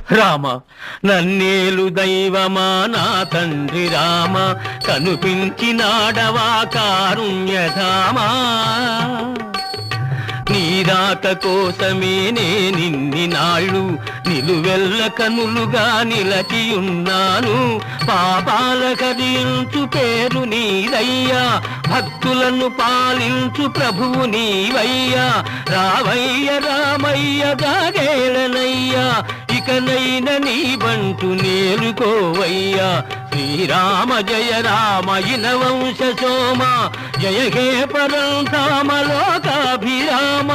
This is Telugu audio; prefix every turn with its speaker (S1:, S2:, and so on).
S1: రామ నన్నేలు దైవమా నా తండ్రి రామ కనుపించినాడవా కారుణ్యధామా నీరాక కోసమే నిన్ని నాళ్ళు నిలువెల్ల కనులుగా నిలచియున్నాను పాపాల కదించు పేరు నీదయ్యా భక్తులను పాలించు ప్రభువు నీవయ్యా రావయ్య రామయ్య దాగేళనయ్యా ఇకనైన నీ బంటు నేలుకోవయ్యా శ్రీరామ జయ రామ ఇనవంశ సోమ జయ హే పరంధామ లోకాభిరామ